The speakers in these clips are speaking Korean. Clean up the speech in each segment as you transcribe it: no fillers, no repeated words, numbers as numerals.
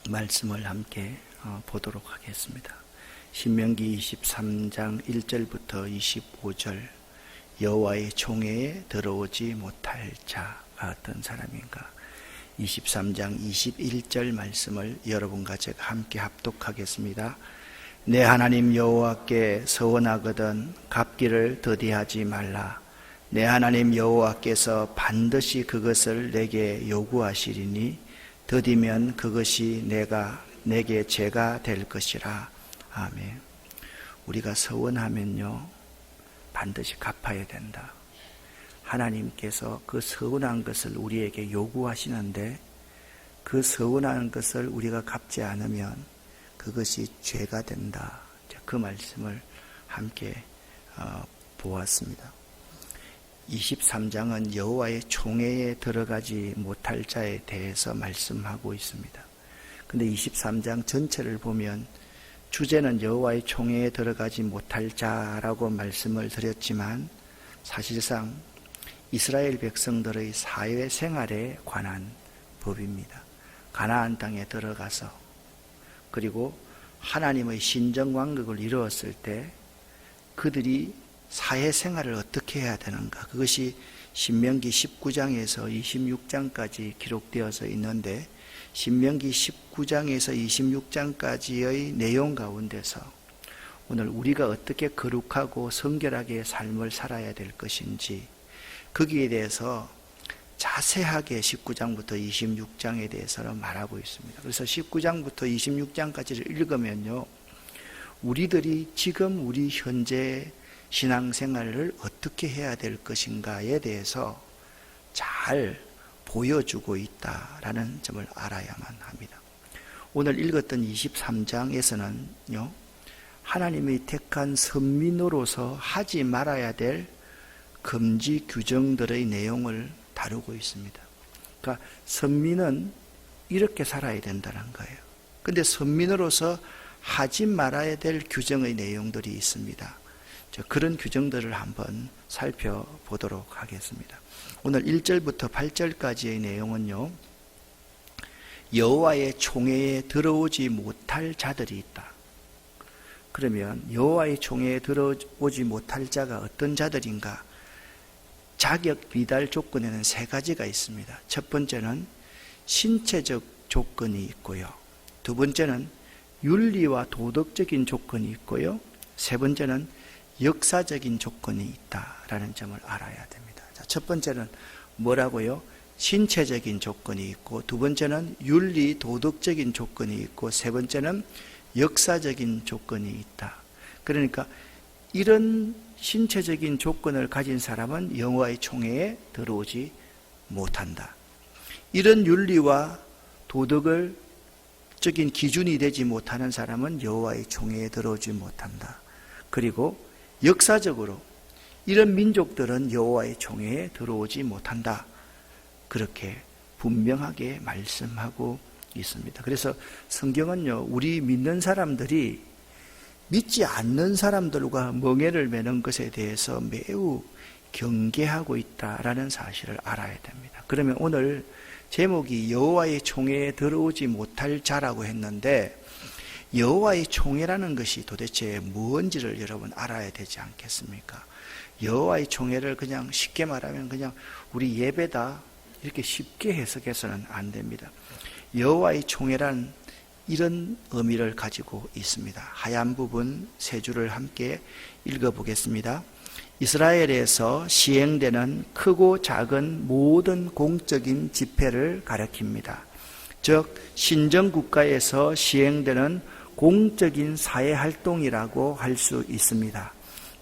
말씀을 함께 보도록 하겠습니다. 신명기 23장 1절부터 25절. 여호와의 총회에 들어오지 못할 자가 어떤 사람인가. 23장 21절 말씀을 여러분과 제가 함께 합독하겠습니다. 내 하나님 여호와께 서원하거든 갚기를 더디하지 말라. 내 하나님 여호와께서 반드시 그것을 내게 요구하시리니 더디면 그것이 내게 죄가 될 것이라. 아멘. 우리가 서원하면요 반드시 갚아야 된다. 하나님께서 그 서운한 것을 우리에게 요구하시는데 그 서운한 것을 우리가 갚지 않으면 그것이 죄가 된다. 그 말씀을 함께 보았습니다. 23장은 여호와의 총회에 들어가지 못할 자에 대해서 말씀하고 있습니다. 근데 23장 전체를 보면 주제는 여호와의 총회에 들어가지 못할 자라고 말씀을 드렸지만 사실상 이스라엘 백성들의 사회생활에 관한 법입니다. 가나안 땅에 들어가서 그리고 하나님의 신정왕국을 이루었을 때 그들이 사회생활을 어떻게 해야 되는가, 그것이 신명기 19장에서 26장까지 기록되어서 있는데 신명기 19장에서 26장까지의 내용 가운데서 오늘 우리가 어떻게 거룩하고 성결하게 삶을 살아야 될 것인지 거기에 대해서 자세하게 19장부터 26장에 대해서는 말하고 있습니다. 그래서 19장부터 26장까지를 읽으면요 우리들이 지금 우리 현재 신앙생활을 어떻게 해야 될 것인가에 대해서 잘 보여주고 있다라는 점을 알아야만 합니다. 오늘 읽었던 23장에서는요 하나님이 택한 선민으로서 하지 말아야 될 금지 규정들의 내용을 다루고 있습니다. 그러니까 선민은 이렇게 살아야 된다는 거예요. 그런데 선민으로서 하지 말아야 될 규정의 내용들이 있습니다. 그런 규정들을 한번 살펴보도록 하겠습니다. 오늘 1절부터 8절까지의 내용은요 여호와의 총회에 들어오지 못할 자들이 있다. 그러면 여호와의 총회에 들어오지 못할 자가 어떤 자들인가? 자격 비달 조건에는 세 가지가 있습니다. 첫 번째는 신체적 조건이 있고요. 두 번째는 윤리와 도덕적인 조건이 있고요. 세 번째는 역사적인 조건이 있다라는 점을 알아야 됩니다. 첫 번째는 뭐라고요? 신체적인 조건이 있고, 두 번째는 윤리, 도덕적인 조건이 있고, 세 번째는 역사적인 조건이 있다. 그러니까 이런 신체적인 조건을 가진 사람은 여호와의 총회에 들어오지 못한다. 이런 윤리와 도덕적인 기준이 되지 못하는 사람은 여호와의 총회에 들어오지 못한다. 그리고 역사적으로 이런 민족들은 여호와의 총회에 들어오지 못한다. 그렇게 분명하게 말씀하고 있습니다. 그래서 성경은요 우리 믿는 사람들이 믿지 않는 사람들과 멍에를 매는 것에 대해서 매우 경계하고 있다라는 사실을 알아야 됩니다. 그러면 오늘 제목이 여호와의 총회에 들어오지 못할 자라고 했는데 여호와의 총회라는 것이 도대체 뭔지를 여러분 알아야 되지 않겠습니까? 여호와의 총회를 그냥 쉽게 말하면 그냥 우리 예배다 이렇게 쉽게 해석해서는 안 됩니다. 여호와의 총회란 이런 의미를 가지고 있습니다. 하얀 부분 세 줄을 함께 읽어보겠습니다. 이스라엘에서 시행되는 크고 작은 모든 공적인 집회를 가리킵니다. 즉 신정국가에서 시행되는 공적인 사회활동이라고 할 수 있습니다.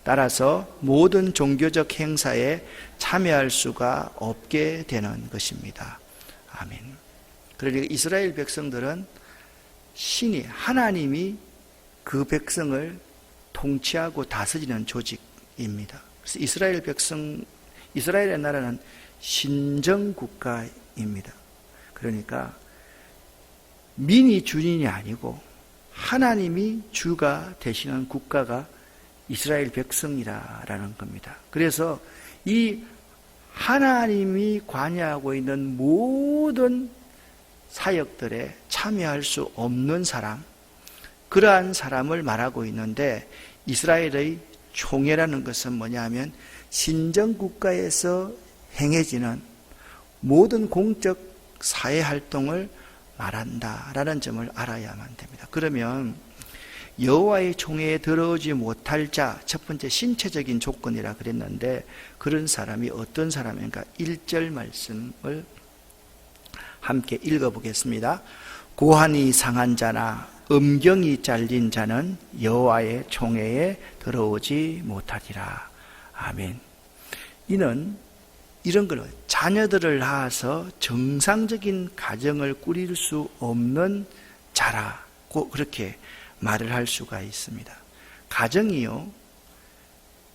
따라서 모든 종교적 행사에 참여할 수가 없게 되는 것입니다. 아멘. 그러니까 이스라엘 백성들은 신이 하나님이 그 백성을 통치하고 다스리는 조직입니다. 그래서 이스라엘의 나라는 신정국가입니다. 그러니까 민이 주인이 아니고 하나님이 주가 되시는 국가가 이스라엘 백성이라는 겁니다. 그래서 이 하나님이 관여하고 있는 모든 사역들에 참여할 수 없는 사람, 그러한 사람을 말하고 있는데, 이스라엘의 총회라는 것은 뭐냐면 신정국가에서 행해지는 모든 공적 사회활동을 말한다라는 점을 알아야만 됩니다. 그러면 여호와의 총회에 들어오지 못할 자, 첫 번째 신체적인 조건이라 그랬는데, 그런 사람이 어떤 사람인가? 1절 말씀을 함께 읽어보겠습니다. 고환이 상한 자나 음경이 잘린 자는 여호와의 총회에 들어오지 못하리라. 아멘. 이는 이런 걸 자녀들을 낳아서 정상적인 가정을 꾸릴 수 없는 자라고 그렇게 말을 할 수가 있습니다. 가정이요,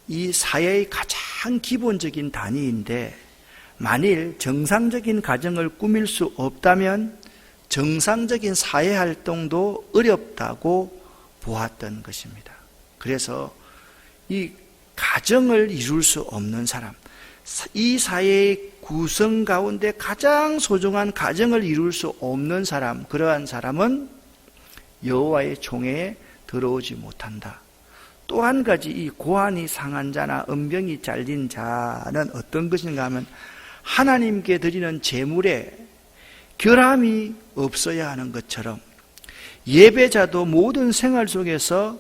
이 사회의 가장 기본적인 단위인데, 만일 정상적인 가정을 꾸밀 수 없다면 정상적인 사회활동도 어렵다고 보았던 것입니다. 그래서 이 가정을 이룰 수 없는 사람, 이 사회의 구성 가운데 가장 소중한 가정을 이룰 수 없는 사람, 그러한 사람은 여호와의 총회에 들어오지 못한다. 또 한 가지, 이 고환이 상한 자나 음병이 잘린 자는 어떤 것인가 하면, 하나님께 드리는 제물에 결함이 없어야 하는 것처럼 예배자도 모든 생활 속에서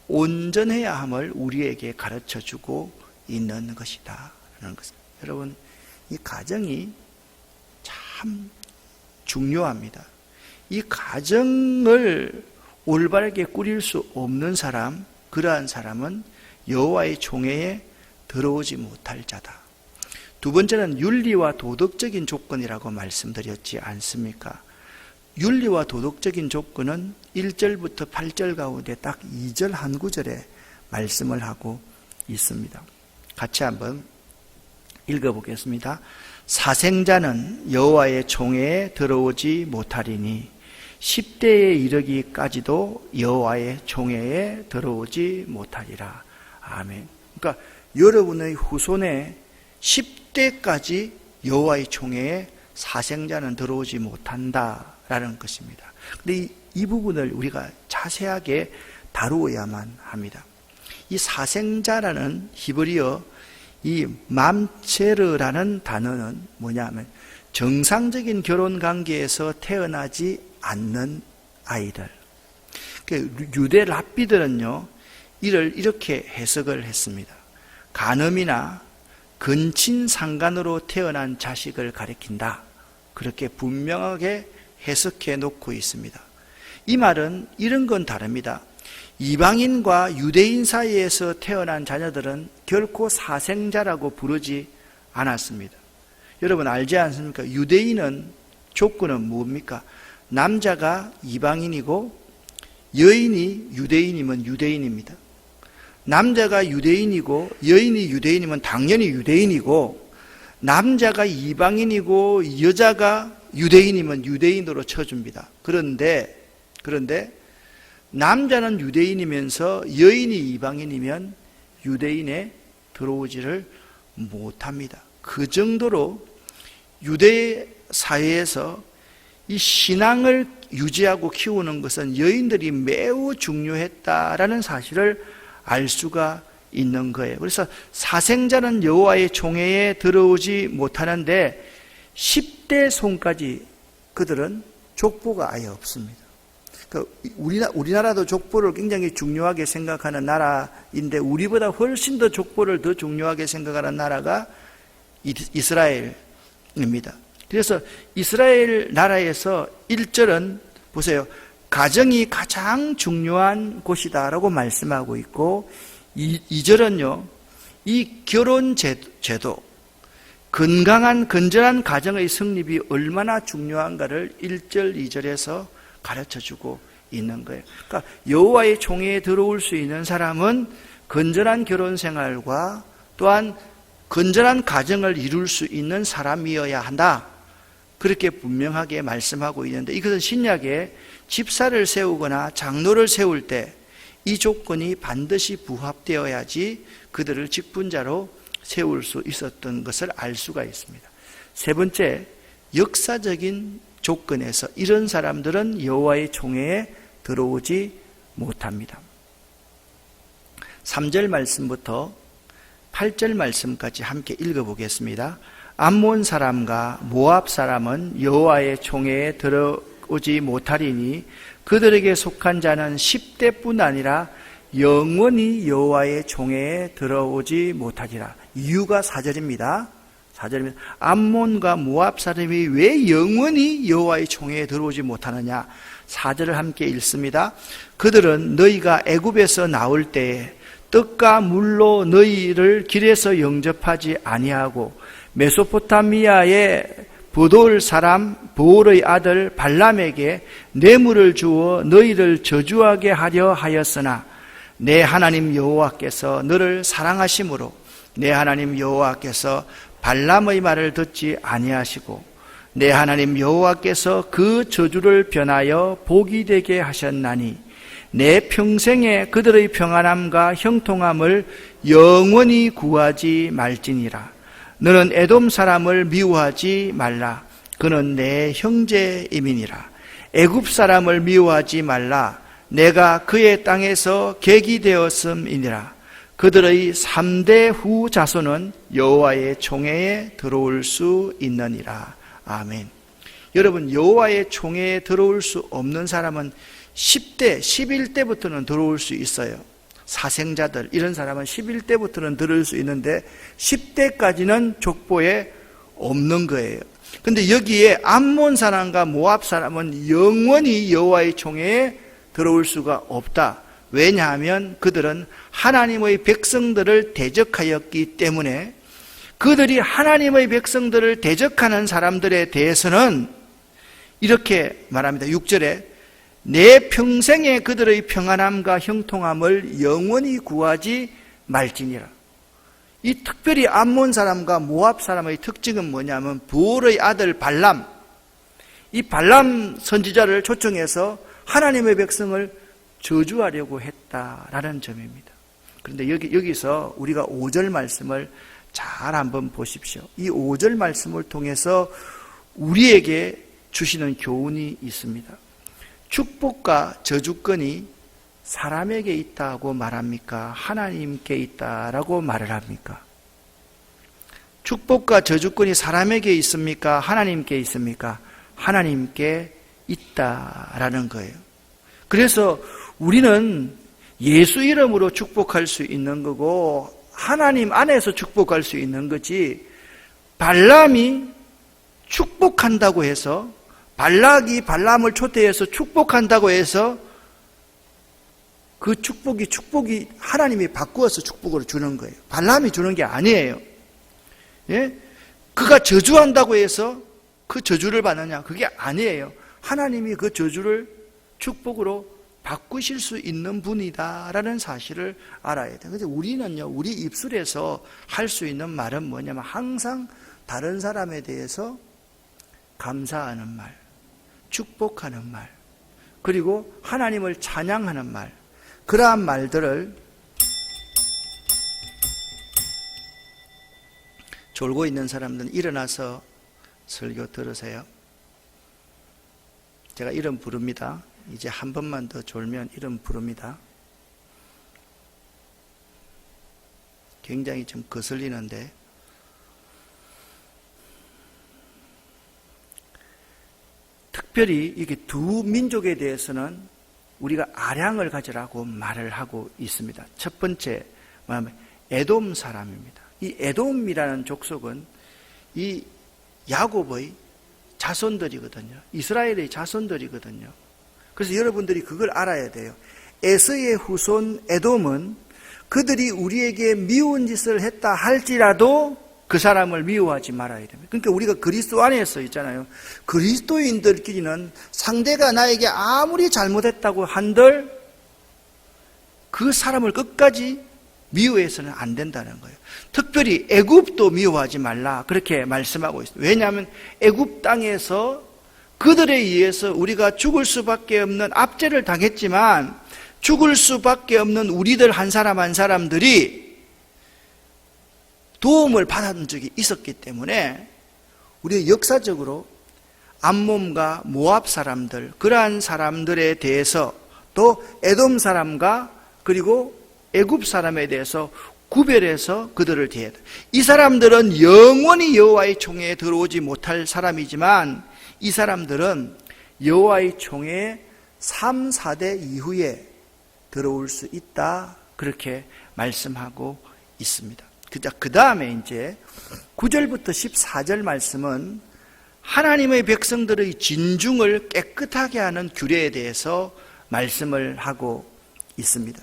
온전해야 함을 우리에게 가르쳐주고 있는 것이다 라는 것입니다. 여러분, 이 가정이 참 중요합니다. 이 가정을 올바르게 꾸릴 수 없는 사람, 그러한 사람은 여호와의 총회에 들어오지 못할 자다. 두 번째는 윤리와 도덕적인 조건이라고 말씀드렸지 않습니까? 윤리와 도덕적인 조건은 1절부터 8절 가운데 딱 2절 한 구절에 말씀을 하고 있습니다. 같이 한번 읽어보겠습니다. 사생자는 여호와의 총회에 들어오지 못하리니 10대에 이르기까지도 여호와의 총회에 들어오지 못하리라. 아멘. 그러니까 여러분의 후손에 10대까지 여호와의 총회에 사생자는 들어오지 못한다라는 것입니다. 그런데 이 부분을 우리가 자세하게 다루어야만 합니다. 이 사생자라는 히브리어 이 맘체르라는 단어는 뭐냐면 정상적인 결혼 관계에서 태어나지 않는 아이들. 유대 랍비들은요, 이를 이렇게 해석을 했습니다. 간음이나 근친 상간으로 태어난 자식을 가리킨다. 그렇게 분명하게 해석해 놓고 있습니다. 이 말은 이런 건 다릅니다. 이방인과 유대인 사이에서 태어난 자녀들은 결코 사생자라고 부르지 않았습니다. 여러분 알지 않습니까? 유대인은 조건은 뭡니까? 남자가 이방인이고 여인이 유대인이면 유대인입니다. 남자가 유대인이고 여인이 유대인이면 당연히 유대인이고, 남자가 이방인이고 여자가 유대인이면 유대인으로 쳐줍니다. 그런데 남자는 유대인이면서 여인이 이방인이면 유대인에 들어오지를 못합니다. 그 정도로 유대 사회에서 이 신앙을 유지하고 키우는 것은 여인들이 매우 중요했다라는 사실을 알 수가 있는 거예요. 그래서 사생자는 여호와의 총회에 들어오지 못하는데 10대 손까지 그들은 족보가 아예 없습니다. 우리나라도 족보를 굉장히 중요하게 생각하는 나라인데, 우리보다 훨씬 더 족보를 더 중요하게 생각하는 나라가 이스라엘입니다. 그래서 이스라엘 나라에서 1절은 보세요. 가정이 가장 중요한 곳이다라고 말씀하고 있고, 2절은요, 이 결혼 제도, 건강한 건전한 가정의 성립이 얼마나 중요한가를 1절, 2절에서 가르쳐주고 있는 거예요. 그러니까 여호와의 총회에 들어올 수 있는 사람은 건전한 결혼 생활과 또한 건전한 가정을 이룰 수 있는 사람이어야 한다. 그렇게 분명하게 말씀하고 있는데, 이것은 신약에 집사를 세우거나 장로를 세울 때 이 조건이 반드시 부합되어야지 그들을 직분자로 세울 수 있었던 것을 알 수가 있습니다. 세 번째, 역사적인 조건에서 이런 사람들은 여호와의 총회에 들어오지 못합니다. 3절 말씀부터 8절 말씀까지 함께 읽어보겠습니다. 암몬 사람과 모압 사람은 여호와의 총회에 들어오지 못하리니 그들에게 속한 자는 10대뿐 아니라 영원히 여호와의 총회에 들어오지 못하리라. 이유가 4절입니다. 4절입니다. 암몬과 모압 사람이 왜 영원히 여호와의 총회에 들어오지 못하느냐? 4절을 함께 읽습니다. 그들은 너희가 애굽에서 나올 때에 떡과 물로 너희를 길에서 영접하지 아니하고 메소포타미아의 브돌 사람 보올의 아들 발람에게 뇌물을 주어 너희를 저주하게 하려 하였으나 내 하나님 여호와께서 너를 사랑하심으로 내 하나님 여호와께서 발람의 말을 듣지 아니하시고 내 하나님 여호와께서 그 저주를 변하여 복이 되게 하셨나니 내 평생에 그들의 평안함과 형통함을 영원히 구하지 말지니라. 너는 에돔 사람을 미워하지 말라. 그는 내 형제임이니라. 애굽 사람을 미워하지 말라. 내가 그의 땅에서 객이 되었음이니라. 그들의 3대 후 자손은 여호와의 총회에 들어올 수 있느니라. 아멘. 여러분, 여호와의 총회에 들어올 수 없는 사람은 10대, 11대부터는 들어올 수 있어요. 사생자들, 이런 사람은 11대부터는 들어올 수 있는데 10대까지는 족보에 없는 거예요. 근데 여기에 암몬 사람과 모압 사람은 영원히 여호와의 총회에 들어올 수가 없다. 왜냐하면 그들은 하나님의 백성들을 대적하였기 때문에 그들이 하나님의 백성들을 대적하는 사람들에 대해서는 이렇게 말합니다. 6절에 내 평생에 그들의 평안함과 형통함을 영원히 구하지 말지니라. 이 특별히 암몬 사람과 모압 사람의 특징은 뭐냐면 부올의 아들 발람, 이 발람 선지자를 초청해서 하나님의 백성을 저주하려고 했다라는 점입니다. 그런데 여기서 우리가 5절 말씀을 잘 한번 보십시오. 이 5절 말씀을 통해서 우리에게 주시는 교훈이 있습니다. 축복과 저주권이 사람에게 있다고 말합니까? 하나님께 있다라고 말을 합니까? 축복과 저주권이 사람에게 있습니까? 하나님께 있습니까? 하나님께 있다라는 거예요. 그래서 우리는 예수 이름으로 축복할 수 있는 거고 하나님 안에서 축복할 수 있는 거지, 발람이 축복한다고 해서, 발락이 발람을 초대해서 축복한다고 해서 그 축복이 하나님이 바꾸어서 축복을 주는 거예요. 발람이 주는 게 아니에요. 예? 그가 저주한다고 해서 그 저주를 받느냐? 그게 아니에요. 하나님이 그 저주를 축복으로 바꾸실 수 있는 분이다라는 사실을 알아야 돼요. 그래서 우리는요, 우리 입술에서 할 수 있는 말은 뭐냐면 항상 다른 사람에 대해서 감사하는 말, 축복하는 말, 그리고 하나님을 찬양하는 말, 그러한 말들을 졸고 있는 사람들은 일어나서 설교 들으세요. 제가 이름 부릅니다. 이제 한 번만 더 졸면 이름 부릅니다. 굉장히 좀 거슬리는데, 특별히 이게 두 민족에 대해서는 우리가 아량을 가지라고 말을 하고 있습니다. 첫 번째 뭐냐면 에돔 사람입니다. 이 에돔이라는 족속은 이 야곱의 자손들이거든요. 이스라엘의 자손들이거든요. 그래서 여러분들이 그걸 알아야 돼요. 에서의 후손 에돔은 그들이 우리에게 미운 짓을 했다 할지라도 그 사람을 미워하지 말아야 됩니다. 그러니까 우리가 그리스도 안에서 있잖아요. 그리스도인들끼리는 상대가 나에게 아무리 잘못했다고 한들 그 사람을 끝까지 미워해서는 안 된다는 거예요. 특별히 애굽도 미워하지 말라, 그렇게 말씀하고 있습니다. 왜냐하면 애굽 땅에서 그들에 의해서 우리가 죽을 수밖에 없는 압제를 당했지만 죽을 수밖에 없는 우리들 한 사람 한 사람들이 도움을 받은 적이 있었기 때문에 우리가 역사적으로 암몬과 모압 사람들, 그러한 사람들에 대해서 또 에돔 사람과 그리고 애굽 사람에 대해서 구별해서 그들을 대해야 돼. 이 사람들은 영원히 여호와의 총회에 들어오지 못할 사람이지만 이 사람들은 여호와의 총회에 3, 4대 이후에 들어올 수 있다. 그렇게 말씀하고 있습니다. 그 다음에 이제 9절부터 14절 말씀은 하나님의 백성들의 진중을 깨끗하게 하는 규례에 대해서 말씀을 하고 있습니다.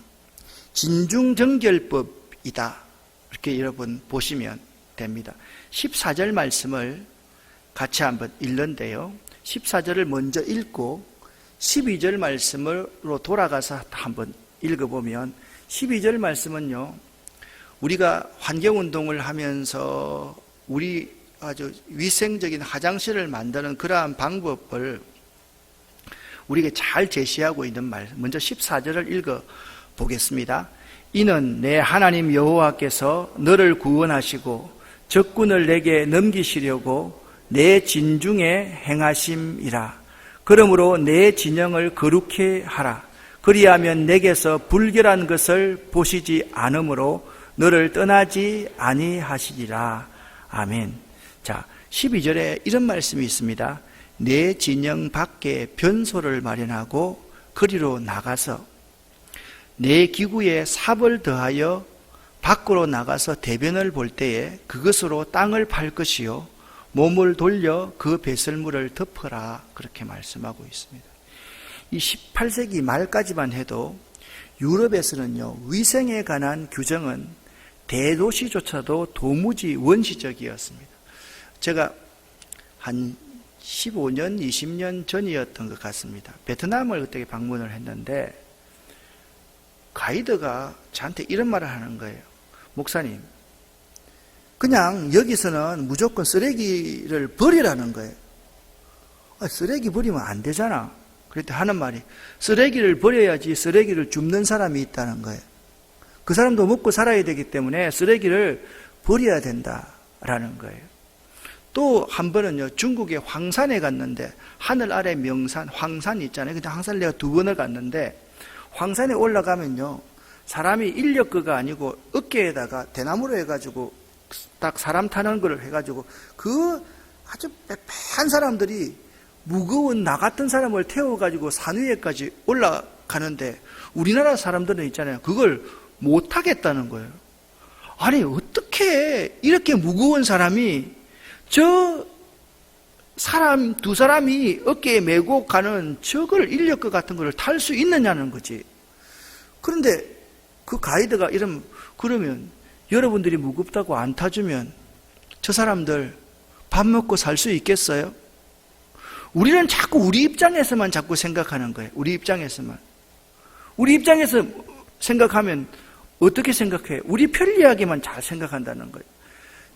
진중정결법이다. 이렇게 여러분 보시면 됩니다. 14절 말씀을 같이 한번 읽는데요. 14절을 먼저 읽고 12절 말씀으로 돌아가서 한번 읽어보면 12절 말씀은요, 우리가 환경운동을 하면서 우리 아주 위생적인 화장실을 만드는 그러한 방법을 우리에게 잘 제시하고 있는 말, 먼저 14절을 읽어보겠습니다. 이는 내 하나님 여호와께서 너를 구원하시고 적군을 내게 넘기시려고 내 진중에 행하심이라. 그러므로 내 진영을 거룩히 하라. 그리하면 내게서 불결한 것을 보시지 않으므로 너를 떠나지 아니하시리라. 아멘. 자, 12절에 이런 말씀이 있습니다. 내 진영 밖에 변소를 마련하고 거리로 나가서 내 기구에 삽을 더하여 밖으로 나가서 대변을 볼 때에 그것으로 땅을 팔 것이요 몸을 돌려 그 배설물을 덮어라. 그렇게 말씀하고 있습니다. 이 18세기 말까지만 해도 유럽에서는요, 위생에 관한 규정은 대도시조차도 도무지 원시적이었습니다. 제가 한 15년, 20년 전이었던 것 같습니다. 베트남을 그때 방문을 했는데 가이드가 저한테 이런 말을 하는 거예요. 목사님, 그냥 여기서는 무조건 쓰레기를 버리라는 거예요. 쓰레기 버리면 안 되잖아. 그랬더니 하는 말이, 쓰레기를 버려야지 쓰레기를 줍는 사람이 있다는 거예요. 그 사람도 먹고 살아야 되기 때문에 쓰레기를 버려야 된다라는 거예요. 또 한 번은요, 중국의 황산에 갔는데 하늘 아래 명산, 황산 있잖아요. 근데 황산을 내가 2번을 갔는데 황산에 올라가면요, 사람이 인력거가 아니고 어깨에다가 대나무로 해가지고 딱 사람 타는 걸 해가지고 그 아주 빼빼한 사람들이 무거운 나 같은 사람을 태워가지고 산 위에까지 올라가는데 우리나라 사람들은 있잖아요, 그걸 못 하겠다는 거예요. 아니, 어떻게 이렇게 무거운 사람이 저 사람 2사람이 어깨에 메고 가는 저걸 인력거 같은 걸 탈 수 있느냐는 거지. 그런데 그 가이드가 그러면 여러분들이 무겁다고 안 타주면 저 사람들 밥 먹고 살 수 있겠어요? 우리는 자꾸 우리 입장에서만 자꾸 생각하는 거예요. 우리 입장에서만. 우리 입장에서 생각하면 어떻게 생각해요? 우리 편리하게만 잘 생각한다는 거예요.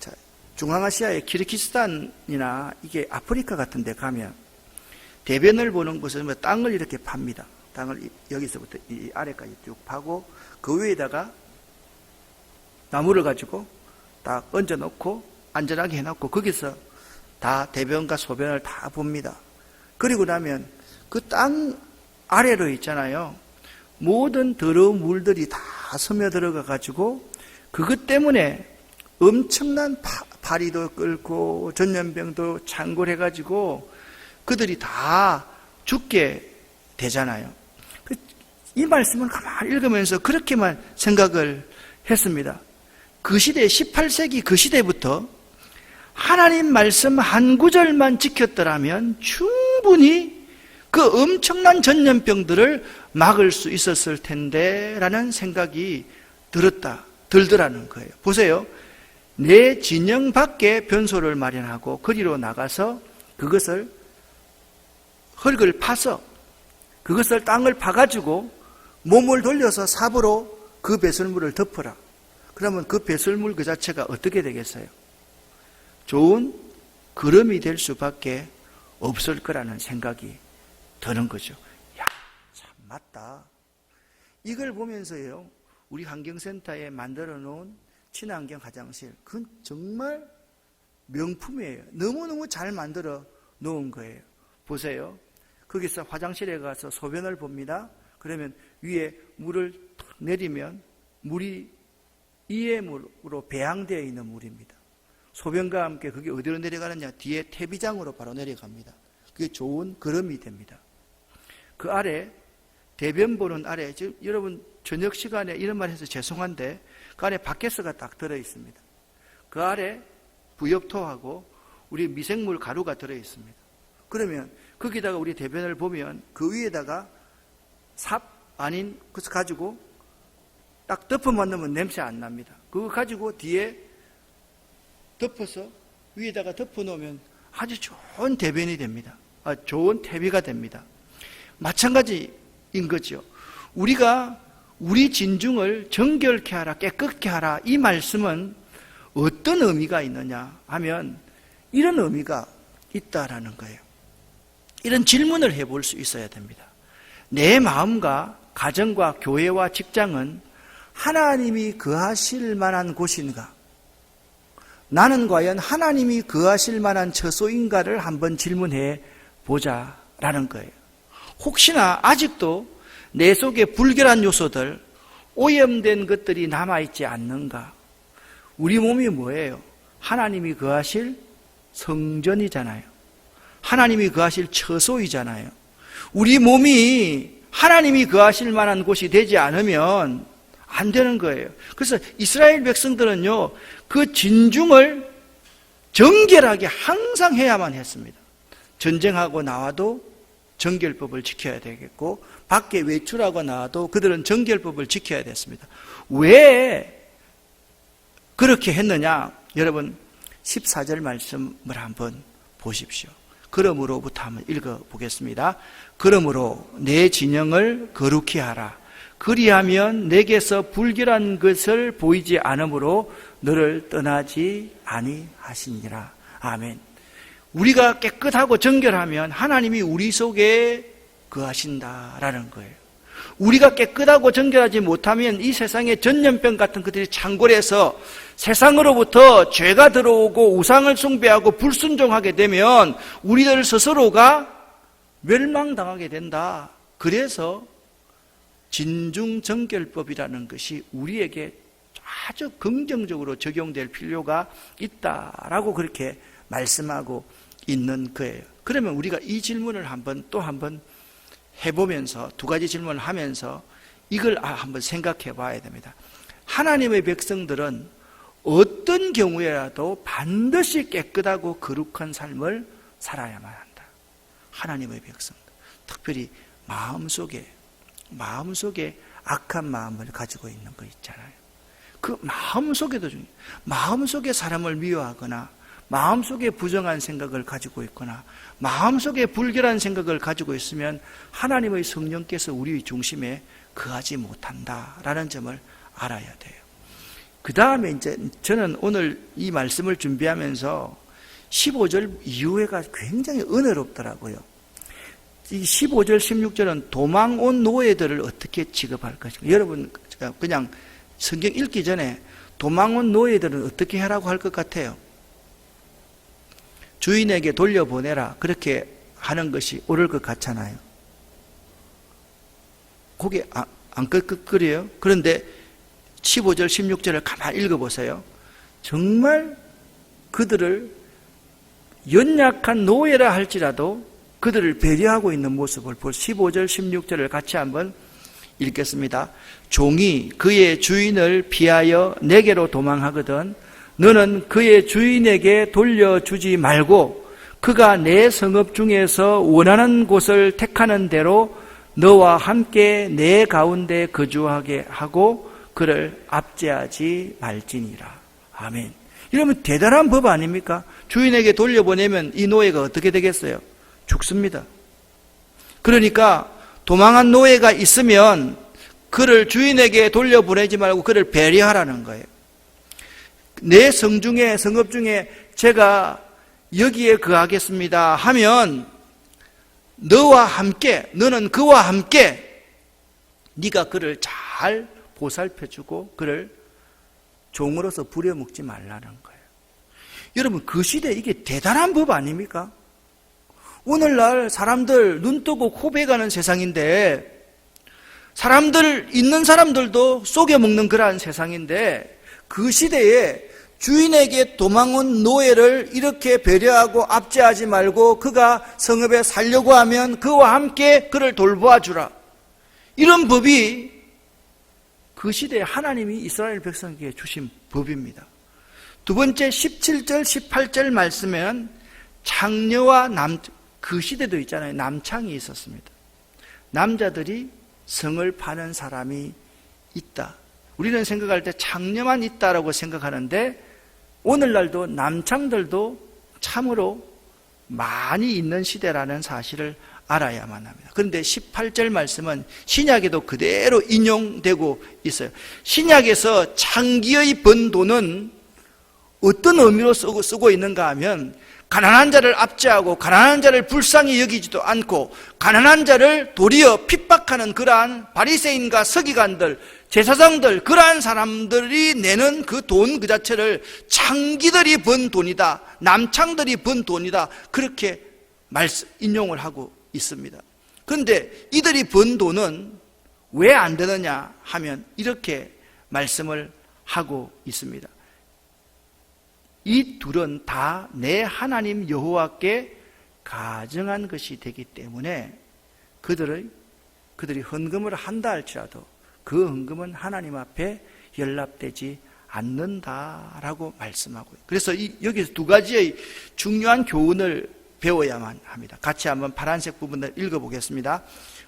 자, 중앙아시아의 키르기스탄이나 이게 아프리카 같은 데 가면 대변을 보는 곳은 땅을 이렇게 팝니다. 땅을 여기서부터 이 아래까지 쭉 파고 그 위에다가 나무를 가지고 딱 얹어놓고 안전하게 해놓고 거기서 다 대변과 소변을 다 봅니다. 그리고 나면 그 땅 아래로 있잖아요, 모든 더러운 물들이 다 스며들어가 가지고 그것 때문에 엄청난 파리도 끓고 전염병도 창궐해 가지고 그들이 다 죽게 되잖아요. 이 말씀을 가만히 읽으면서 그렇게만 생각을 했습니다. 그 시대, 18세기 그 시대부터 하나님 말씀 한 구절만 지켰더라면 충분히 그 엄청난 전염병들을 막을 수 있었을 텐데 라는 생각이 들더라는 거예요. 보세요. 내 진영 밖에 변소를 마련하고 거리로 나가서 그것을 흙을 파서 그것을 땅을 파가지고 몸을 돌려서 삽으로 그 배설물을 덮어라. 그러면 그 배설물 그 자체가 어떻게 되겠어요? 좋은 그름이 될 수밖에 없을 거라는 생각이 드는 거죠. 야, 참 맞다. 이걸 보면서요, 우리 환경센터에 만들어 놓은 친환경 화장실, 그건 정말 명품이에요. 너무너무 잘 만들어 놓은 거예요. 보세요. 거기서 화장실에 가서 소변을 봅니다. 그러면 위에 물을 탁 내리면 물이 이의 물로 배양되어 있는 물입니다. 소변과 함께 그게 어디로 내려가느냐? 뒤에 태비장으로 바로 내려갑니다. 그게 좋은 걸음이 됩니다. 그 아래, 대변 보는 아래, 지금 여러분 저녁 시간에 이런 말 해서 죄송한데 그 안에 바켓스가 딱 들어 있습니다. 그 아래 부엽토하고 우리 미생물 가루가 들어 있습니다. 그러면 거기다가 우리 대변을 보면 그 위에다가 삽 아닌 그래서 가지고 딱 덮어만 넣으면 냄새 안 납니다. 그거 가지고 뒤에 덮어서 위에다가 덮어 놓으면 아주 좋은 대변이 됩니다. 좋은 퇴비가 됩니다. 마찬가지인 거죠. 우리가 우리 진중을 정결케 하라, 깨끗게 하라, 이 말씀은 어떤 의미가 있느냐 하면 이런 의미가 있다라는 거예요. 이런 질문을 해볼 수 있어야 됩니다. 내 마음과 가정과 교회와 직장은 하나님이 거하실 만한 곳인가? 나는 과연 하나님이 거하실 만한 처소인가를 한번 질문해 보자라는 거예요. 혹시나 아직도 내 속에 불결한 요소들, 오염된 것들이 남아있지 않는가? 우리 몸이 뭐예요? 하나님이 거하실 성전이잖아요. 하나님이 거하실 처소이잖아요. 우리 몸이 하나님이 거하실 만한 곳이 되지 않으면 안 되는 거예요. 그래서 이스라엘 백성들은요, 그 진중을 정결하게 항상 해야만 했습니다. 전쟁하고 나와도 정결법을 지켜야 되겠고, 밖에 외출하고 나와도 그들은 정결법을 지켜야 됐습니다. 왜 그렇게 했느냐? 여러분 14절 말씀을 한번 보십시오. 그러므로부터 한번 읽어보겠습니다. 그러므로 내 진영을 거룩히 하라. 그리하면 내게서 불결한 것을 보이지 않으므로 너를 떠나지 아니하시니라. 아멘. 우리가 깨끗하고 정결하면 하나님이 우리 속에 거하신다라는 거예요. 우리가 깨끗하고 정결하지 못하면 이 세상의 전염병 같은 것들이 창궐해서 세상으로부터 죄가 들어오고 우상을 숭배하고 불순종하게 되면 우리들 스스로가 멸망당하게 된다. 그래서 진중정결법이라는 것이 우리에게 아주 긍정적으로 적용될 필요가 있다라고 그렇게 말씀하고 있는 거예요. 그러면 우리가 이 질문을 또 한번 해보면서 두 가지 질문을 하면서 이걸 한번 생각해 봐야 됩니다. 하나님의 백성들은 어떤 경우에라도 반드시 깨끗하고 거룩한 삶을 살아야만 한다. 하나님의 백성들, 특별히 마음속에 악한 마음을 가지고 있는 거 있잖아요. 그 마음속에도 중요해요. 마음속에 사람을 미워하거나 마음속에 부정한 생각을 가지고 있거나 마음속에 불결한 생각을 가지고 있으면 하나님의 성령께서 우리 중심에 거하지 못한다라는 점을 알아야 돼요. 그 다음에 이제 저는 오늘 이 말씀을 준비하면서 15절 이후에가 굉장히 은혜롭더라고요. 이 15절, 16절은 도망 온 노예들을 어떻게 취급할 것인가. 여러분 그냥 성경 읽기 전에 도망 온 노예들은 어떻게 하라고 할 것 같아요? 주인에게 돌려보내라. 그렇게 하는 것이 옳을 것 같잖아요. 그게 안 끄끄거려요? 그런데 15절, 16절을 가만히 읽어보세요. 정말 그들을 연약한 노예라 할지라도 그들을 배려하고 있는 모습을 15절, 16절을 같이 한번 읽겠습니다. 종이 그의 주인을 피하여 내게로 도망하거든 너는 그의 주인에게 돌려주지 말고 그가 내 성읍 중에서 원하는 곳을 택하는 대로 너와 함께 내 가운데 거주하게 하고 그를 압제하지 말지니라. 아멘. 이러면 대단한 법 아닙니까? 주인에게 돌려보내면 이 노예가 어떻게 되겠어요? 죽습니다. 그러니까 도망한 노예가 있으면 그를 주인에게 돌려보내지 말고 그를 배려하라는 거예요. 내 성읍 중에 제가 여기에 거하겠습니다 하면 너와 함께, 너는 그와 함께 네가 그를 잘 보살펴주고 그를 종으로서 부려먹지 말라는 거예요. 여러분 그 시대에 이게 대단한 법 아닙니까? 오늘날 사람들 눈 뜨고 코 베가는 세상인데, 사람들, 있는 사람들도 속여먹는 그러한 세상인데, 그 시대에 주인에게 도망온 노예를 이렇게 배려하고 압제하지 말고 그가 성읍에 살려고 하면 그와 함께 그를 돌보아 주라. 이런 법이 그 시대에 하나님이 이스라엘 백성에게 주신 법입니다. 두 번째 17절 18절 말씀은 창녀와 그 시대도 있잖아요. 남창이 있었습니다. 남자들이 성을 파는 사람이 있다. 우리는 생각할 때 창녀만 있다라고 생각하는데, 오늘날도 남창들도 참으로 많이 있는 시대라는 사실을 알아야만 합니다. 그런데 18절 말씀은 신약에도 그대로 인용되고 있어요. 신약에서 창기의 번 돈은 어떤 의미로 쓰고 있는가 하면, 가난한 자를 압제하고 가난한 자를 불쌍히 여기지도 않고 가난한 자를 도리어 핍박하는 그러한 바리새인과 서기관들, 제사장들, 그러한 사람들이 내는 그 돈 그 자체를 창기들이 번 돈이다, 남창들이 번 돈이다, 그렇게 인용을 하고 있습니다. 그런데 이들이 번 돈은 왜 안 되느냐 하면 이렇게 말씀을 하고 있습니다. 이 둘은 다 내 하나님 여호와께 가증한 것이 되기 때문에 그들이 헌금을 한다 할지라도 그 헌금은 하나님 앞에 연락되지 않는다라고 말씀하고요. 그래서 여기서 두 가지의 중요한 교훈을 배워야만 합니다. 같이 한번 파란색 부분을 읽어보겠습니다.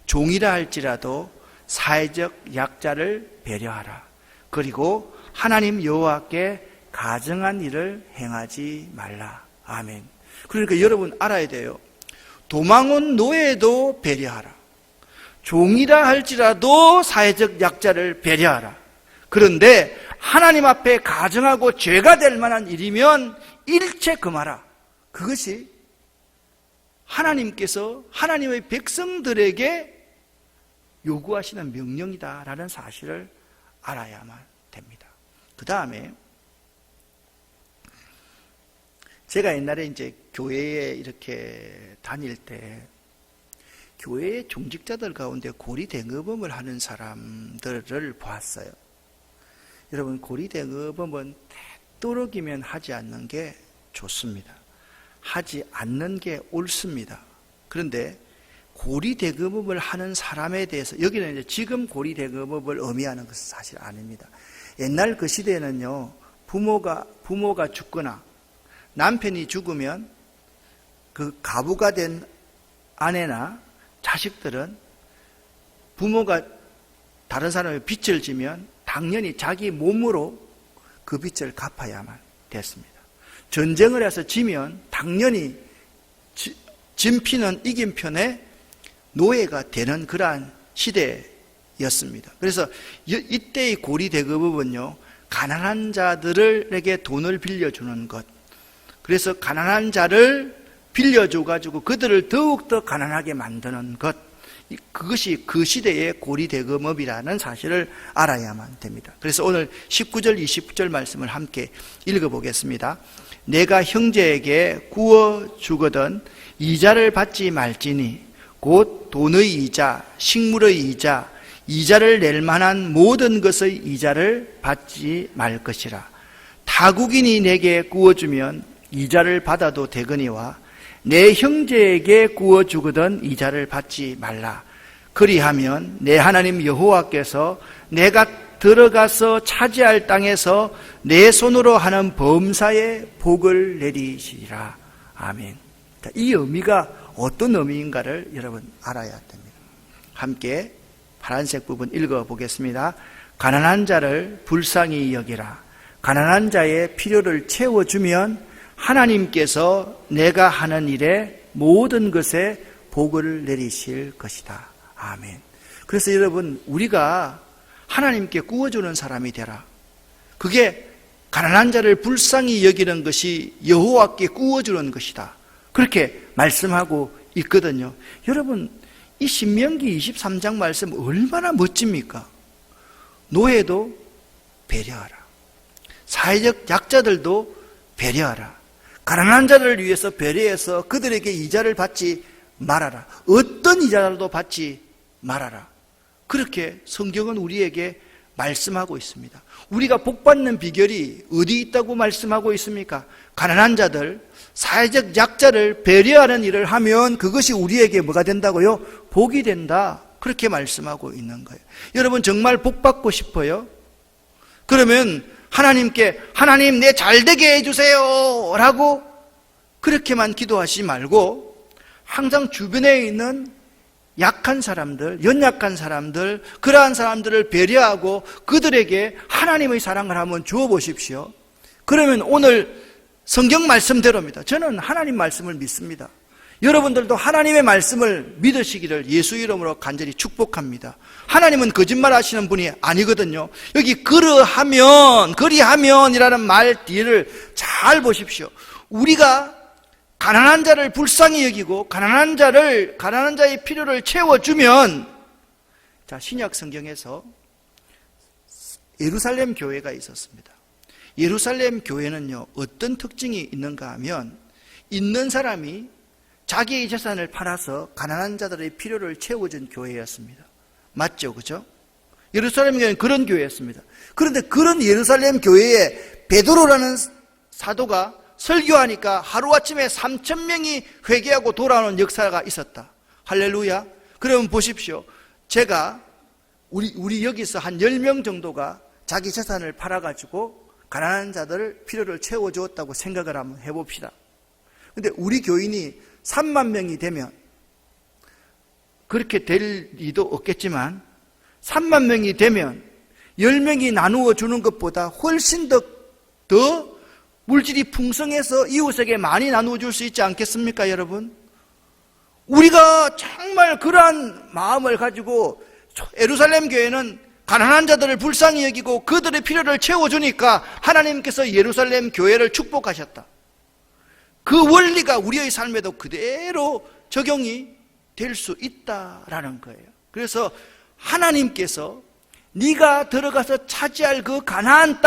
종이라 할지라도 사회적 약자를 배려하라. 그리고 하나님 여호와께 가증한 일을 행하지 말라. 아멘. 그러니까 여러분 알아야 돼요. 도망온 노예도 배려하라. 종이라 할지라도 사회적 약자를 배려하라. 그런데 하나님 앞에 가증하고 죄가 될 만한 일이면 일체 금하라. 그것이 하나님께서 하나님의 백성들에게 요구하시는 명령이다라는 사실을 알아야만 됩니다. 그 다음에 제가 옛날에 이제 교회에 이렇게 다닐 때 교회의 종직자들 가운데 고리대금을 하는 사람들을 보았어요. 여러분, 고리대금은 되도록이면 하지 않는 게 좋습니다. 하지 않는 게 옳습니다. 그런데 고리대금을 하는 사람에 대해서, 여기는 이제 지금 고리대금을 의미하는 것은 사실 아닙니다. 옛날 그 시대에는요, 부모가 죽거나 남편이 죽으면 그 가부가 된 아내나 자식들은 부모가 다른 사람의 빚을 지면 당연히 자기 몸으로 그 빚을 갚아야만 됐습니다. 전쟁을 해서 지면 당연히 진 피는 이긴 편에 노예가 되는 그러한 시대였습니다. 그래서 이때의 고리대금은요, 가난한 자들에게 돈을 빌려주는 것, 그래서 가난한 자를 빌려줘가지고 그들을 더욱더 가난하게 만드는 것, 그것이 그 시대의 고리대금업이라는 사실을 알아야만 됩니다. 그래서 오늘 19절 20절 말씀을 함께 읽어보겠습니다. 내가 형제에게 구워 주거든 이자를 받지 말지니 곧 돈의 이자, 식물의 이자, 이자를 낼 만한 모든 것의 이자를 받지 말 것이라. 타국인이 내게 구워주면 이자를 받아도 되거니와 내 형제에게 구워주거든 이자를 받지 말라. 그리하면 내 하나님 여호와께서 내가 들어가서 차지할 땅에서 내 손으로 하는 범사에 복을 내리시리라. 아멘. 이 의미가 어떤 의미인가를 여러분 알아야 됩니다. 함께 파란색 부분 읽어보겠습니다. 가난한 자를 불쌍히 여기라. 가난한 자의 필요를 채워주면 하나님께서 내가 하는 일에 모든 것에 복을 내리실 것이다. 아멘. 그래서 여러분, 우리가 하나님께 구워주는 사람이 되라. 그게 가난한 자를 불쌍히 여기는 것이 여호와께 구워주는 것이다. 그렇게 말씀하고 있거든요. 여러분, 이 신명기 23장 말씀 얼마나 멋집니까? 노예도 배려하라. 사회적 약자들도 배려하라. 가난한 자를 위해서 배려해서 그들에게 이자를 받지 말아라. 어떤 이자라도 받지 말아라. 그렇게 성경은 우리에게 말씀하고 있습니다. 우리가 복받는 비결이 어디 있다고 말씀하고 있습니까? 가난한 자들, 사회적 약자를 배려하는 일을 하면 그것이 우리에게 뭐가 된다고요? 복이 된다. 그렇게 말씀하고 있는 거예요. 여러분 정말 복받고 싶어요? 그러면 하나님께 하나님 내 잘되게 해주세요 라고 그렇게만 기도하지 말고 항상 주변에 있는 약한 사람들, 연약한 사람들, 그러한 사람들을 배려하고 그들에게 하나님의 사랑을 한번 주어 보십시오. 그러면 오늘 성경 말씀대로입니다. 저는 하나님 말씀을 믿습니다. 여러분들도 하나님의 말씀을 믿으시기를 예수 이름으로 간절히 축복합니다. 하나님은 거짓말 하시는 분이 아니거든요. 여기 그리하면이라는 말 뒤를 잘 보십시오. 우리가 가난한 자를 불쌍히 여기고 가난한 자의 필요를 채워주면, 자, 신약 성경에서 예루살렘 교회가 있었습니다. 예루살렘 교회는요, 어떤 특징이 있는가 하면, 있는 사람이 자기의 재산을 팔아서 가난한 자들의 필요를 채워준 교회였습니다. 맞죠? 그죠? 예루살렘 교회는 그런 교회였습니다. 그런데 그런 예루살렘 교회에 베드로라는 사도가 설교하니까 하루아침에 3,000명이 회개하고 돌아오는 역사가 있었다. 할렐루야. 그러면 보십시오. 제가 우리 여기서 한 10명 정도가 자기 재산을 팔아가지고 가난한 자들 필요를 채워주었다고 생각을 한번 해봅시다. 근데 우리 교인이 3만 명이 되면 그렇게 될 리도 없겠지만 3만 명이 되면 10명이 나누어 주는 것보다 훨씬 더 물질이 풍성해서 이웃에게 많이 나누어 줄 수 있지 않겠습니까, 여러분? 우리가 정말 그러한 마음을 가지고 예루살렘 교회는 가난한 자들을 불쌍히 여기고 그들의 필요를 채워주니까 하나님께서 예루살렘 교회를 축복하셨다. 그 원리가 우리의 삶에도 그대로 적용이 될 수 있다라는 거예요. 그래서 하나님께서 네가 들어가서 차지할 그 가나안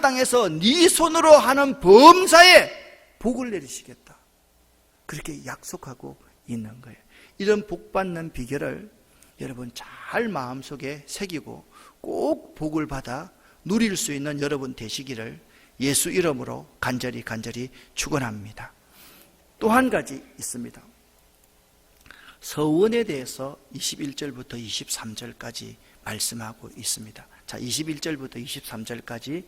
땅에서 네 손으로 하는 범사에 복을 내리시겠다. 그렇게 약속하고 있는 거예요. 이런 복받는 비결을 여러분 잘 마음속에 새기고 꼭 복을 받아 누릴 수 있는 여러분 되시기를 예수 이름으로 간절히 축원합니다. 또 한 가지 있습니다. 서원에 대해서 21절부터 23절까지 말씀하고 있습니다. 자, 21절부터 23절까지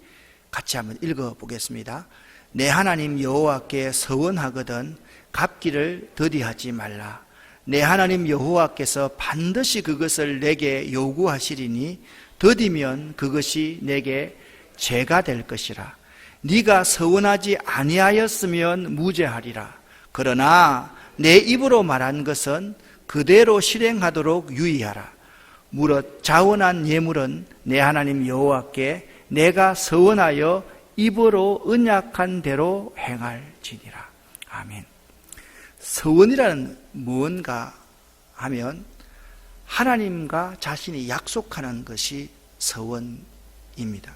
같이 한번 읽어보겠습니다. 내 하나님 여호와께 서원하거든 갚기를 더디하지 말라. 내 하나님 여호와께서 반드시 그것을 내게 요구하시리니 더디면 그것이 내게 죄가 될 것이라. 네가 서원하지 아니하였으면 무죄하리라. 그러나 내 입으로 말한 것은 그대로 실행하도록 유의하라. 무릇 자원한 예물은 내 하나님 여호와께 내가 서원하여 입으로 언약한 대로 행할지니라. 아멘. 서원이라는 무언가 하면 하나님과 자신이 약속하는 것이 서원입니다.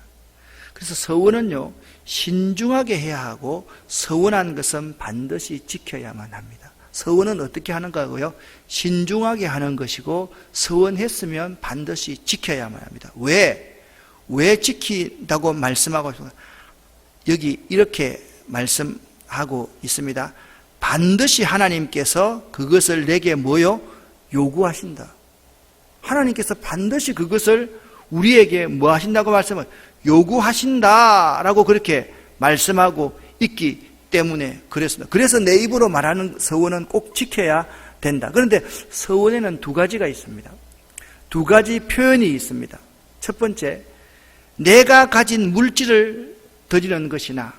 그래서 서원은요, 신중하게 해야 하고 서원한 것은 반드시 지켜야만 합니다. 서원은 어떻게 하는가고요? 신중하게 하는 것이고 서원했으면 반드시 지켜야만 합니다. 왜 지킨다고 말씀하고 있습니까? 여기 이렇게 말씀하고 있습니다. 반드시 하나님께서 그것을 내게 뭐요? 요구하신다. 하나님께서 반드시 그것을 우리에게 뭐 하신다고 말씀을 요구하신다라고 그렇게 말씀하고 있기 때문에 그랬습니다. 그래서 내 입으로 말하는 서원은 꼭 지켜야 된다. 그런데 서원에는 두 가지가 있습니다. 두 가지 표현이 있습니다. 첫 번째, 내가 가진 물질을 드리는 것이나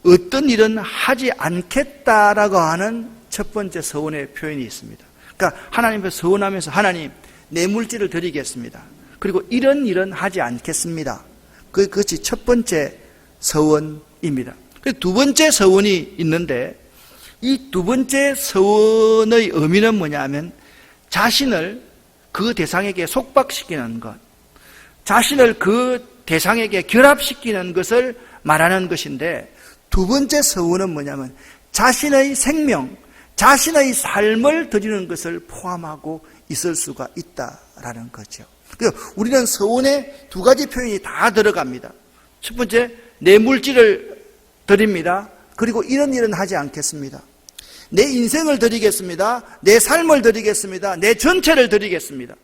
어떤 일은 하지 않겠다라고 하는 첫 번째 서원의 표현이 있습니다. 그러니까 하나님께 서원하면서 하나님 내 물질을 드리겠습니다. 그리고 이런 일은 하지 않겠습니다. 그것이 첫 번째 서원입니다. 두 번째 서원이 있는데 이 두 번째 서원의 의미는 뭐냐면 자신을 그 대상에게 속박시키는 것, 자신을 그 대상에게 결합시키는 것을 말하는 것인데 두 번째 서원은 뭐냐면 자신의 생명, 자신의 삶을 드리는 것을 포함하고 있을 수가 있다라는 거죠. 그래서 우리는 서원에 두 가지 표현이 다 들어갑니다. 첫 번째, 내 물질을 드립니다. 그리고 이런 일은 하지 않겠습니다. 내 인생을 드리겠습니다. 내 삶을 드리겠습니다. 내 전체를 드리겠습니다.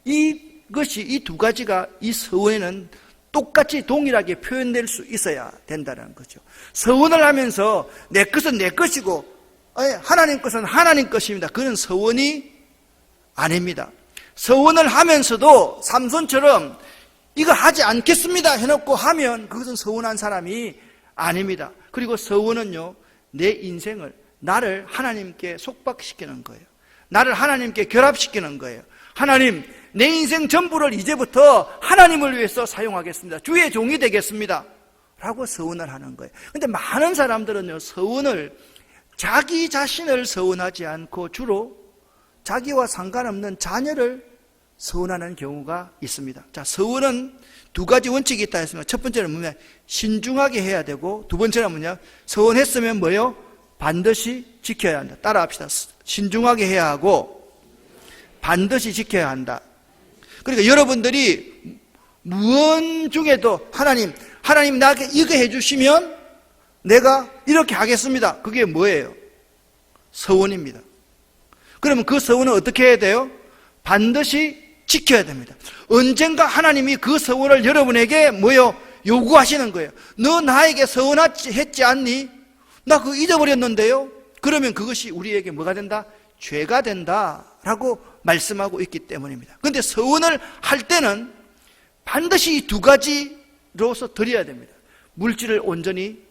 이것이 이 두 가지가 이 서원에는 똑같이 동일하게 표현될 수 있어야 된다는 거죠. 서원을 하면서 내 것은 내 것이고 하나님 것은 하나님 것입니다. 그건 서원이 아닙니다. 서원을 하면서도 삼손처럼 이거 하지 않겠습니다 해놓고 하면 그것은 서원한 사람이 아닙니다. 그리고 서원은요, 내 인생을, 나를 하나님께 속박시키는 거예요. 나를 하나님께 결합시키는 거예요. 하나님, 내 인생 전부를 이제부터 하나님을 위해서 사용하겠습니다. 주의 종이 되겠습니다 라고 서원을 하는 거예요. 근데 많은 사람들은요, 서원을 자기 자신을 서원하지 않고 주로 자기와 상관없는 자녀를 서원하는 경우가 있습니다. 자, 서원은 두 가지 원칙이 있다 했습니다. 첫 번째는 뭐냐? 신중하게 해야 되고, 두 번째는 뭐냐? 서원했으면 뭐요? 반드시 지켜야 한다. 따라합시다. 신중하게 해야 하고 반드시 지켜야 한다. 그러니까 여러분들이 무언 중에도 하나님 나에게 이거 해주시면 내가 이렇게 하겠습니다. 그게 뭐예요? 서원입니다. 그러면 그 서원은 어떻게 해야 돼요? 반드시 지켜야 됩니다. 언젠가 하나님이 그 서원을 여러분에게 뭐요? 요구하시는 거예요. 너 나에게 서원했지 않니? 나 그거 잊어버렸는데요? 그러면 그것이 우리에게 뭐가 된다? 죄가 된다라고 말씀하고 있기 때문입니다. 그런데 서원을 할 때는 반드시 이 두 가지로서 드려야 됩니다. 물질을 온전히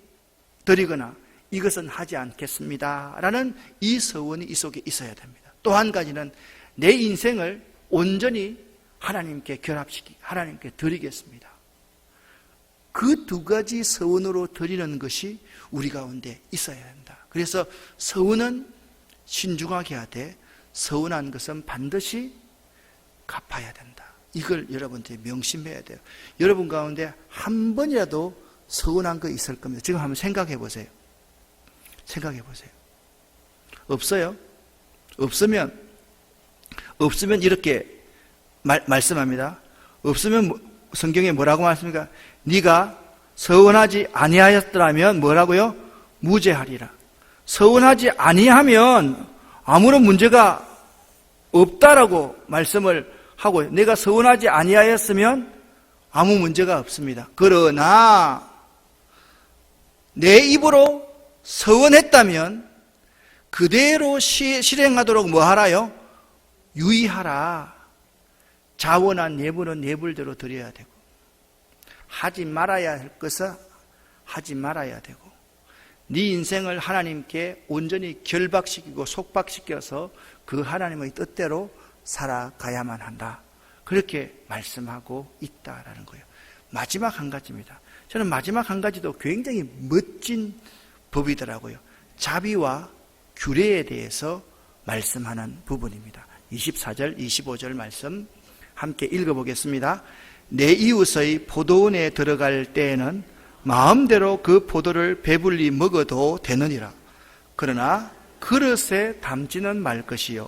드리거나 이것은 하지 않겠습니다 라는 이 서원이 이 속에 있어야 됩니다. 또 한 가지는 내 인생을 온전히 하나님께 결합시키고 하나님께 드리겠습니다. 그 두 가지 서원으로 드리는 것이 우리 가운데 있어야 한다. 그래서 서원은 신중하게 하되 서원한 것은 반드시 갚아야 된다. 이걸 여러분들이 명심해야 돼요. 여러분 가운데 한 번이라도 서운한 거 있을 겁니다. 지금 한번 생각해 보세요. 생각해 보세요. 없어요? 없으면 이렇게 말씀합니다. 없으면 성경에 뭐라고 말씀합니까? 네가 서운하지 아니하였더라면 뭐라고요? 무죄하리라. 서운하지 아니하면 아무런 문제가 없다라고 말씀을 하고, 내가 서운하지 아니하였으면 아무 문제가 없습니다. 그러나 내 입으로 서원했다면 그대로 실행하도록 뭐 하라요? 유의하라. 자원한 예물은 예물대로 드려야 되고, 하지 말아야 할 것은 하지 말아야 되고, 네 인생을 하나님께 온전히 결박시키고 속박시켜서 그 하나님의 뜻대로 살아가야만 한다. 그렇게 말씀하고 있다라는 거예요. 마지막 한 가지입니다. 저는 마지막 한 가지도 굉장히 멋진 법이더라고요. 자비와 규례에 대해서 말씀하는 부분입니다. 24절, 25절 말씀 함께 읽어보겠습니다. 내 이웃의 포도원에 들어갈 때에는 마음대로 그 포도를 배불리 먹어도 되느니라. 그러나 그릇에 담지는 말 것이요,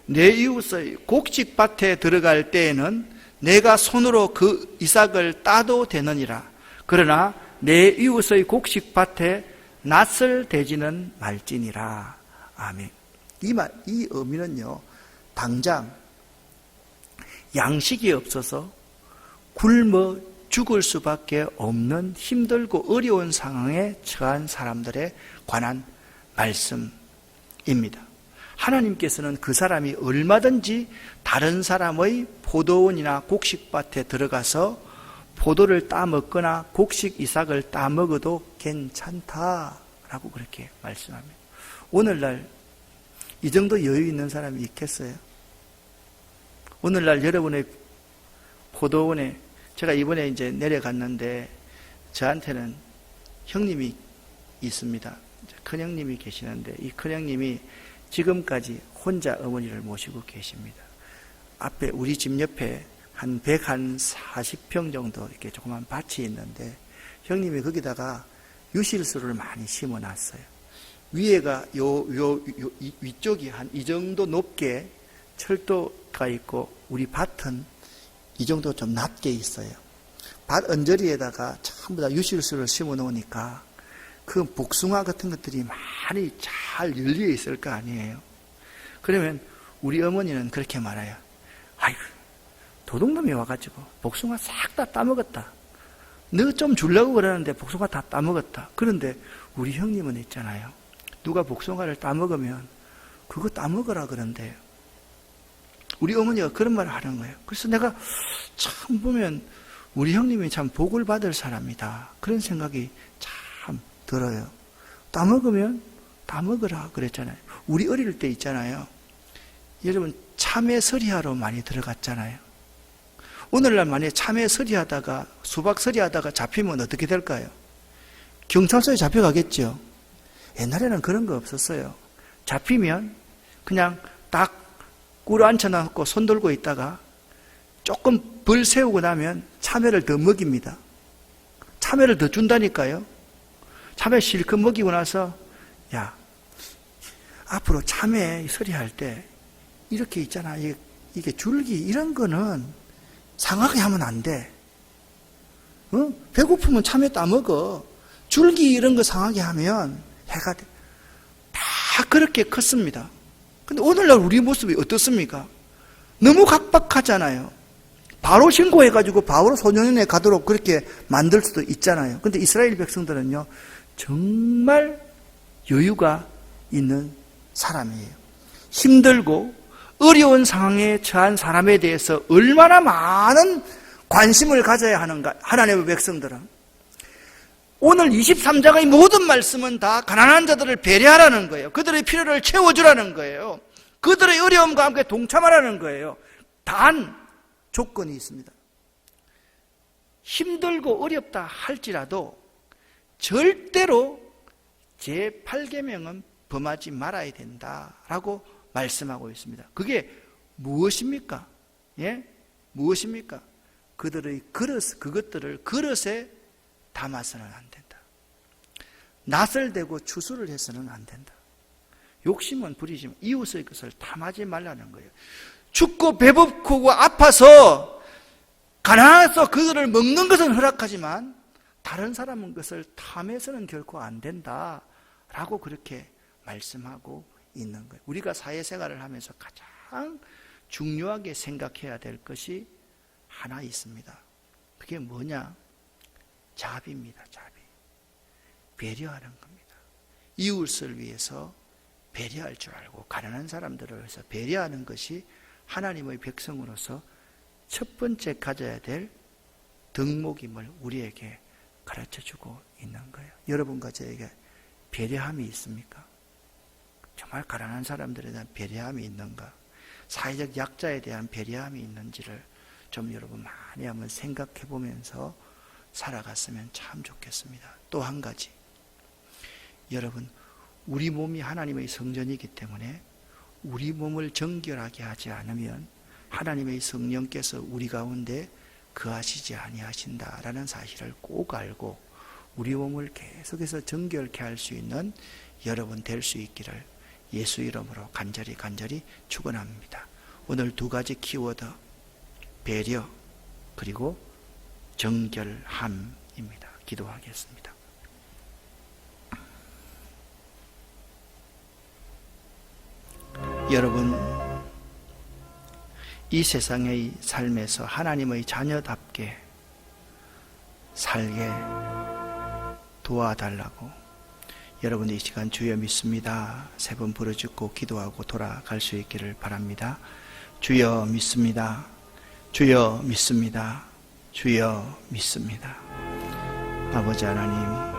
내 이웃의 곡식밭에 들어갈 때에는 내가 손으로 그 이삭을 따도 되느니라. 그러나 내 이웃의 곡식밭에 낯을 대지는 말지니라. 아멘. 이 의미는요, 당장 양식이 없어서 굶어 죽을 수밖에 없는 힘들고 어려운 상황에 처한 사람들에 관한 말씀입니다. 하나님께서는 그 사람이 얼마든지 다른 사람의 포도원이나 곡식밭에 들어가서 포도를 따먹거나 곡식 이삭을 따먹어도 괜찮다라고 그렇게 말씀합니다. 오늘날 이 정도 여유 있는 사람이 있겠어요? 오늘날 여러분의 포도원에, 제가 이번에 이제 내려갔는데 저한테는 형님이 있습니다. 큰형님이 계시는데 이 큰형님이 지금까지 혼자 어머니를 모시고 계십니다. 앞에 우리 집 옆에 한 140평 정도 이렇게 조그만 밭이 있는데 형님이 거기다가 유실수를 많이 심어놨어요. 위에가 위쪽이 한 이 정도 높게 철도가 있고 우리 밭은 이 정도 좀 낮게 있어요. 밭 언저리에다가 전부 다 유실수를 심어 놓으니까 그 복숭아 같은 것들이 많이 잘 열려 있을 거 아니에요. 그러면 우리 어머니는 그렇게 말해요. 아이고, 도둑놈이 와가지고 복숭아 싹 다 따먹었다. 너 좀 주려고 그러는데 복숭아 다 따먹었다. 그런데 우리 형님은 있잖아요. 누가 복숭아를 따먹으면 그거 따먹으라 그런대요. 우리 어머니가 그런 말을 하는 거예요. 그래서 내가 참 보면 우리 형님이 참 복을 받을 사람이다. 그런 생각이 참 들어요. 따먹으면 따먹으라 그랬잖아요. 우리 어릴 때 있잖아요. 여러분 참외 서리하러 많이 들어갔잖아요. 오늘날 만약에 참외 서리하다가 수박 서리하다가 잡히면 어떻게 될까요? 경찰서에 잡혀가겠죠. 옛날에는 그런 거 없었어요. 잡히면 그냥 딱 꿀 앉혀놓고 손 들고 있다가 조금 벌 세우고 나면 참외를 더 먹입니다. 참외를 더 준다니까요. 참외 실컷 먹이고 나서 야, 앞으로 참외 서리할 때 이렇게 있잖아. 이게 줄기 이런 거는 상하게 하면 안 돼. 배고프면 참외 따먹어. 줄기 이런 거 상하게 하면 해가 돼. 다 그렇게 컸습니다. 근데 오늘날 우리 모습이 어떻습니까? 너무 각박하잖아요. 바로 신고해가지고 바로 소년원에 가도록 그렇게 만들 수도 있잖아요. 근데 이스라엘 백성들은요, 정말 여유가 있는 사람이에요. 힘들고 어려운 상황에 처한 사람에 대해서 얼마나 많은 관심을 가져야 하는가, 하나님의 백성들은. 오늘 23장의 모든 말씀은 다 가난한 자들을 배려하라는 거예요. 그들의 필요를 채워주라는 거예요. 그들의 어려움과 함께 동참하라는 거예요. 단 조건이 있습니다. 힘들고 어렵다 할지라도 절대로 제8계명은 범하지 말아야 된다라고 말씀하고 있습니다. 그게 무엇입니까? 예? 무엇입니까? 그것들을 그릇에 담아서는 안 된다. 낯을 대고 추수를 해서는 안 된다. 욕심은 부리지만 이웃의 것을 탐하지 말라는 거예요. 춥고 배고프고 아파서 가난해서 그들을 먹는 것은 허락하지만 다른 사람의 것을 탐해서는 결코 안 된다라고 그렇게 말씀하고 있는 거예요. 우리가 사회생활을 하면서 가장 중요하게 생각해야 될 것이 하나 있습니다. 그게 뭐냐? 자비입니다. 자비. 배려하는 겁니다. 이웃을 위해서 배려할 줄 알고 가난한 사람들을 위해서 배려하는 것이 하나님의 백성으로서 첫 번째 가져야 될 덕목임을 우리에게 가르쳐주고 있는 거예요. 여러분과 저에게 배려함이 있습니까? 정말 가난한 사람들에 대한 배려함이 있는가? 사회적 약자에 대한 배려함이 있는지를 좀 여러분 많이 한번 생각해 보면서 살아갔으면 참 좋겠습니다. 또 한 가지, 여러분, 우리 몸이 하나님의 성전이기 때문에 우리 몸을 정결하게 하지 않으면 하나님의 성령께서 우리 가운데 거하시지 아니하신다라는 사실을 꼭 알고 우리 몸을 계속해서 정결케 할 수 있는 여러분 될 수 있기를 예수 이름으로 간절히 축원합니다. 오늘 두 가지 키워드, 배려 그리고 정결함입니다. 기도하겠습니다. 여러분, 이 세상의 삶에서 하나님의 자녀답게 살게 도와달라고 여러분 이 시간 주여 믿습니다. 3번 부르짖고 기도하고 돌아갈 수 있기를 바랍니다. 주여 믿습니다. 주여 믿습니다. 주여 믿습니다. 아버지 하나님,